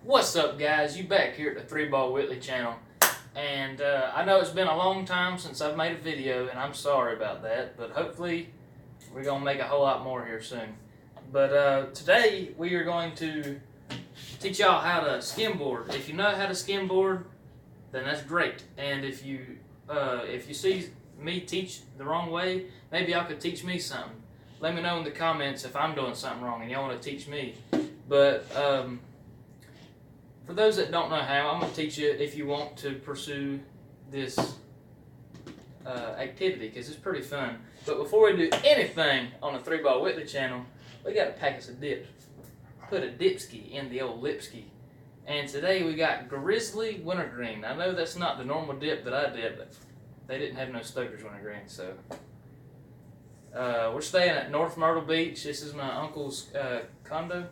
What's up, guys? You back here at the 3-Ball Whitley channel, and I know it's been a long time since I've made a video, and I'm sorry about that, but hopefully we're going to make a whole lot more here soon. But today we are going to teach y'all how to skimboard. If you know how to skimboard, then that's great, and if you see me teach the wrong way, maybe y'all could teach me something. Let me know in the comments if I'm doing something wrong and y'all want to teach me. But for those that don't know how, I'm going to teach you if you want to pursue this activity, because it's pretty fun. But before we do anything on the 3-Ball Whitley channel, we got to pack us a dip. Put a dipski in the old lipski. And today we got grizzly wintergreen. I know that's not the normal dip that I did, but they didn't have no Stoker's wintergreen, so we're staying at North Myrtle Beach. This is my uncle's condo.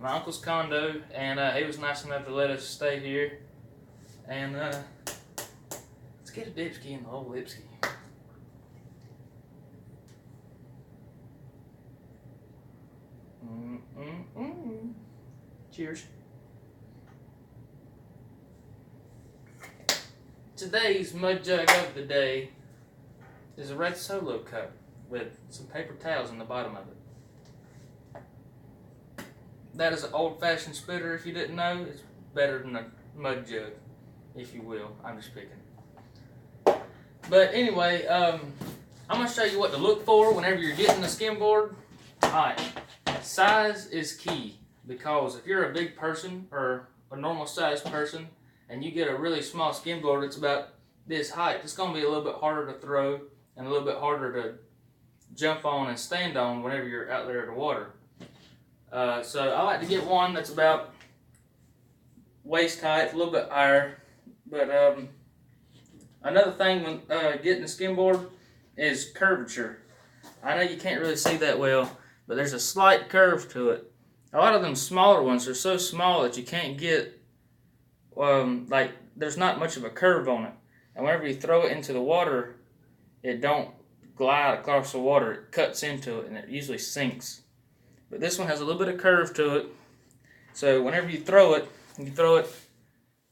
My uncle's condo, and he was nice enough to let us stay here. And let's get a dipski in the old lipski. Cheers. Today's mud jug of the day is a red Solo cup with some paper towels in the bottom of it. That is an old-fashioned spitter, if you didn't know. It's better than a mud jug, if you will. I'm just picking. But anyway, I'm going to show you what to look for whenever you're getting a skimboard. Alright, size is key, because if you're a big person or a normal-sized person and you get a really small skimboard that's about this height, it's going to be a little bit harder to throw and a little bit harder to jump on and stand on whenever you're out there in the water. So I like to get one that's about waist height, a little bit higher. But another thing when getting a skimboard is curvature. I know you can't really see that well, but there's a slight curve to it. A lot of them smaller ones are so small that you can't get, like, there's not much of a curve on it. And whenever you throw it into the water, it don't glide across the water. It cuts into it, and it usually sinks. But this one has a little bit of curve to it, so whenever you throw it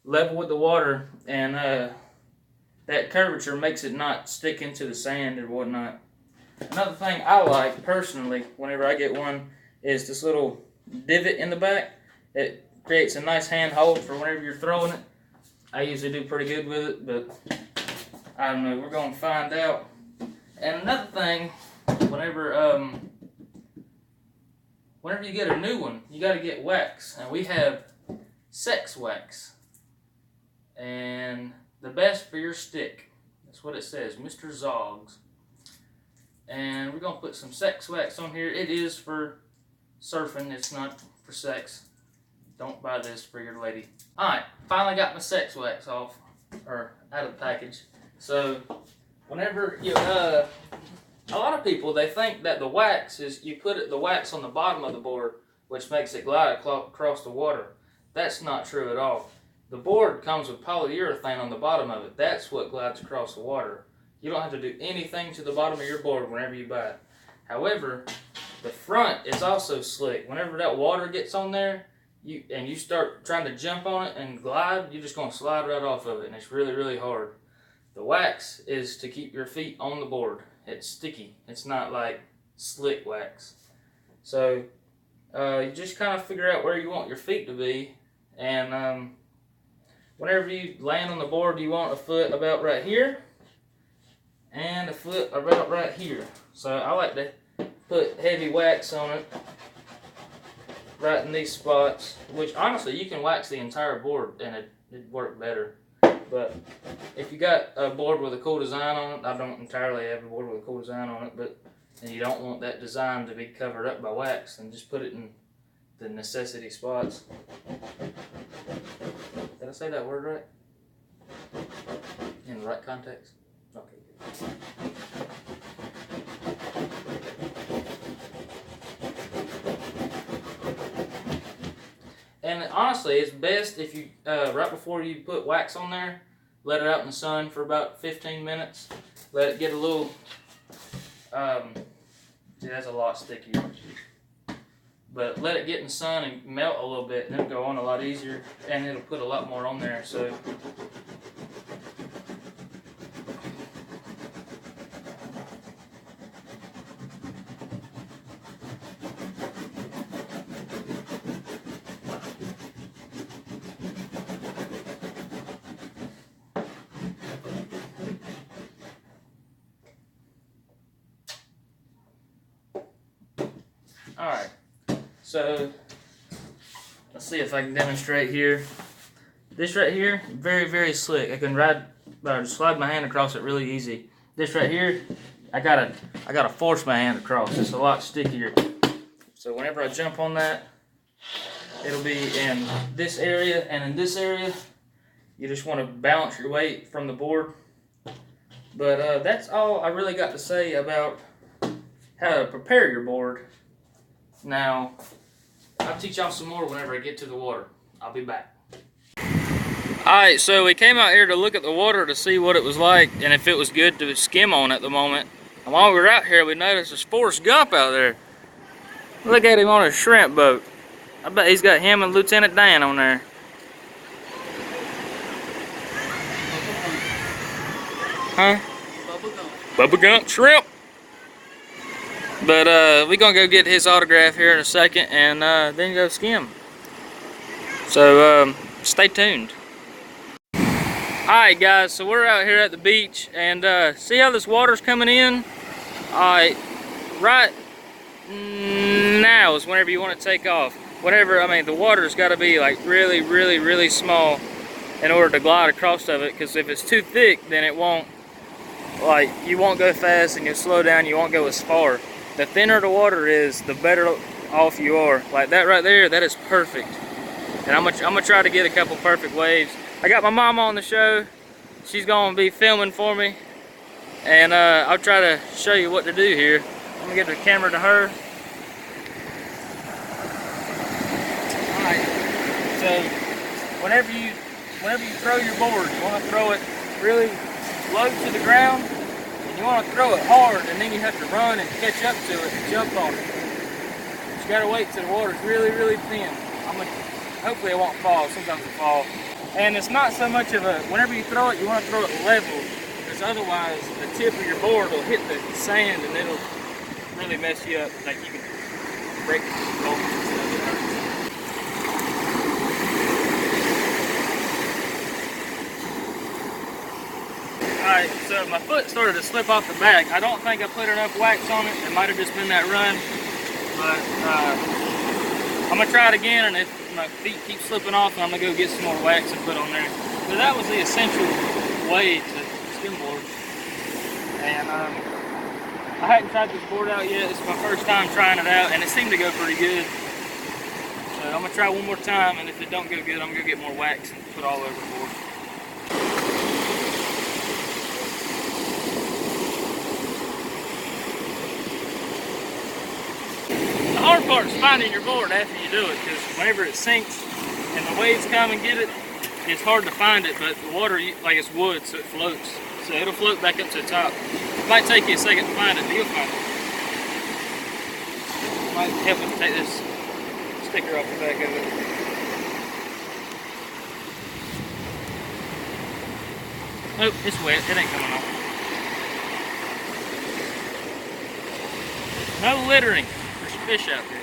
level with the water, and that curvature makes it not stick into the sand or whatnot. Another thing I like personally whenever I get one is this little divot in the back. It creates a nice handhold for whenever you're throwing it. I usually do pretty good with it, but I don't know, we're going to find out. And another thing, whenever you get a new one, you got to get wax. And we have sex wax. And the best for your stick. That's what it says, Mr. Zoggs. And we're going to put some sex wax on here. It is for surfing. It's not for sex. Don't buy this for your lady. Alright, finally got my sex wax off. Or out of the package. So, whenever you, a lot of people, they think that the wax is, you put the wax on the bottom of the board, which makes it glide across the water. That's not true at all. The board comes with polyurethane on the bottom of it. That's what glides across the water. You don't have to do anything to the bottom of your board whenever you buy it. However, the front is also slick. Whenever that water gets on there, you start trying to jump on it and glide, you're just going to slide right off of it, and it's really, really hard. The wax is to keep your feet on the board. It's sticky. It's not like slick wax. So you just kind of figure out where you want your feet to be, and whenever you land on the board, you want a foot about right here and a foot about right here. So I like to put heavy wax on it right in these spots, which honestly you can wax the entire board and it'd work better. But if you got a board with a cool design on it, I don't entirely have a board with a cool design on it, but and you don't want that design to be covered up by wax, then just put it in the necessity spots. Did I say that word right? In the right context? Okay, good. And honestly, it's best if you, right before you put wax on there, let it out in the sun for about 15 minutes. Let it get a little, see, that's a lot stickier. but let it get in the sun and melt a little bit, and it'll go on a lot easier, and it'll put a lot more on there. So alright, so let's see if I can demonstrate here. This right here, very, very slick. I can slide my hand across it really easy. This right here, I gotta force my hand across. It's a lot stickier. So whenever I jump on that, it'll be in this area and in this area. You just want to balance your weight from the board. But that's all I really got to say about how to prepare your board. Now, I'll teach y'all some more whenever I get to the water. I'll be back. Alright, so we came out here to look at the water to see what it was like and if it was good to skim on at the moment. And while we were out here, we noticed there's Forrest Gump out there. Look at him on a shrimp boat. I bet he's got him and Lieutenant Dan on there. Huh? Bubba Gump shrimp. But we're gonna go get his autograph here in a second and then go skim. So stay tuned. Alright guys, so we're out here at the beach and see how this water's coming in? Alright, right now is whenever you want to take off. Whenever, I mean, the water's got to be like really, really, really small in order to glide across of it, because if it's too thick, then it won't, like, you won't go fast and you'll slow down, you won't go as far. The thinner the water is, the better off you are. Like that right there, that is perfect. And I'm gonna try to get a couple perfect waves. I got my mama on the show. She's gonna be filming for me. And I'll try to show you what to do here. I'm gonna give the camera to her. Alright, so whenever you throw your board, you wanna throw it really low to the ground. You want to throw it hard, and then you have to run and catch up to it and jump on it. You gotta wait till the water's really, really thin. Hopefully it won't fall. Sometimes it falls. And it's not so much of a, whenever you throw it, you want to throw it level, because otherwise the tip of your board will hit the sand and it'll really mess you up. Like you can break the bolts and stuff. It hurts. Alright, so my foot started to slip off the back. I don't think I put enough wax on it. It might have just been that run. But I'm going to try it again, and if my feet keep slipping off, I'm going to go get some more wax and put on there. So that was the essential way to skimboard. And I hadn't tried this board out yet. It's my first time trying it out, and it seemed to go pretty good. So I'm going to try one more time, and if it don't go good, I'm going to go get more wax and put all over the board. The hard part is finding your board after you do it, because whenever it sinks and the waves come and get it, it's hard to find it, but the water, like it's wood, so it floats. So it'll float back up to the top. It might take you a second to find it, but you'll find it. Might help me take this sticker off the back of it. Oh, it's wet, it ain't coming off. No littering. Fish out there.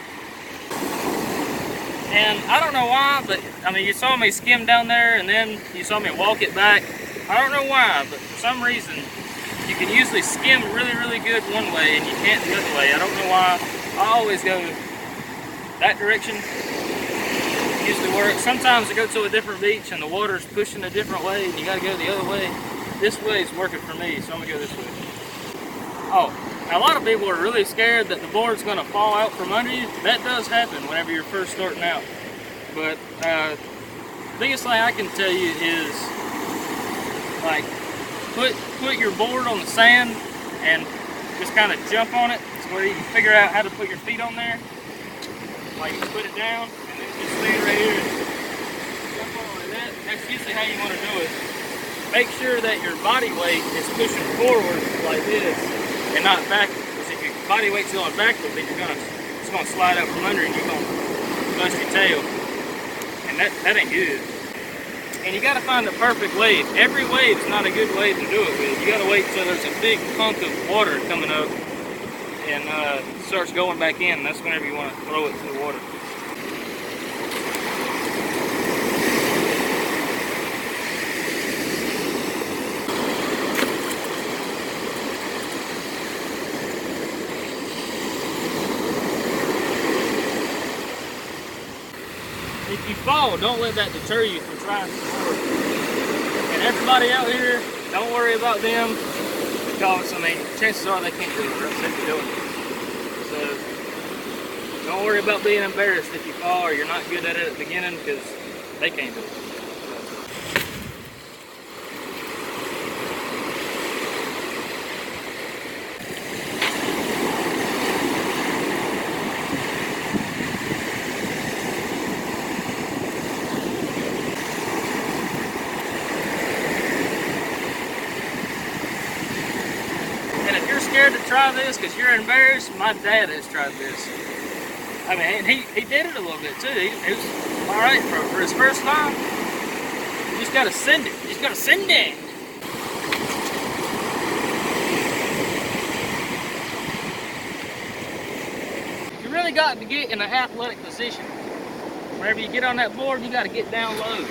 And I don't know why, but I mean, you saw me skim down there and then you saw me walk it back. I don't know why, but for some reason you can usually skim really, really good one way and you can't the other way. I don't know why. I always go that direction. It usually works. Sometimes I go to a different beach and the water's pushing a different way and you gotta go the other way. This way is working for me, so I'm gonna go this way. Oh. Now, a lot of people are really scared that the board's going to fall out from under you. That does happen whenever you're first starting out. But the biggest thing I can tell you is, like, put your board on the sand and just kind of jump on it. It's where you can figure out how to put your feet on there. Like, you put it down and then just stand right here and jump on like that. That's usually how you want to do it. Make sure that your body weight is pushing forward like this and not backwards, because if your body weight's going backwards, then you're going to it's gonna slide out from under and you're gonna bust your tail. And that ain't good. And you gotta find the perfect wave. Every wave is not a good wave to do it with. You gotta wait until there's a big hunk of water coming up and starts going back in. That's whenever you want to throw it to the water. If you fall, don't let that deter you from trying some more. And everybody out here, don't worry about them, because I mean, chances are they can't do it. They're upset to doing it. So don't worry about being embarrassed if you fall or you're not good at it at the beginning, because they can't do it. And if you're scared to try this because you're embarrassed, my dad has tried this. I mean, he did it a little bit too. It was all right for his first time. You just gotta send it. You just gotta send it. You really got to get in an athletic position. Whenever you get on that board, you got to get down low.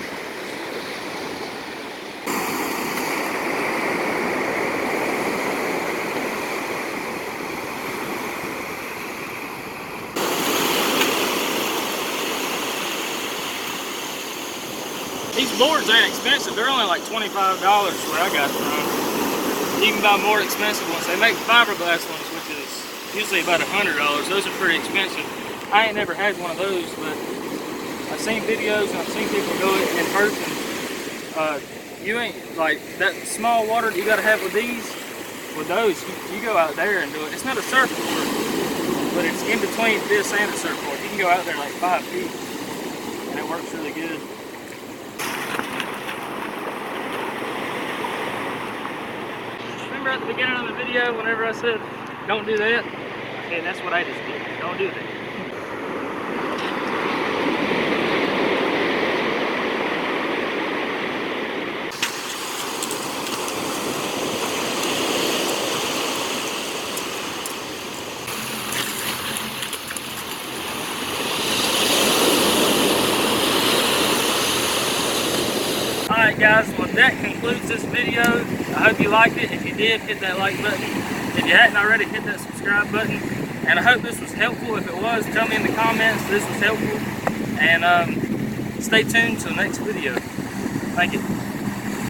These boards ain't expensive. They're only like $25 where I got them from. You can buy more expensive ones. They make fiberglass ones, which is usually about $100. Those are pretty expensive. I ain't never had one of those, but I've seen videos and I've seen people do it in person. You ain't, like, that small water that you gotta have with these, with those, you go out there and do it. It's not a surfboard, but it's in between this and a surfboard. You can go out there like 5 feet, and it works really good. Remember at the beginning of the video, whenever I said, don't do that? Okay, that's what I just did. Don't do that. Alright guys, well that concludes this video. I hope you liked it. If you did, hit that like button. If you hadn't already, hit that subscribe button. And I hope this was helpful. If it was, tell me in the comments this was helpful. And stay tuned to the next video. Thank you.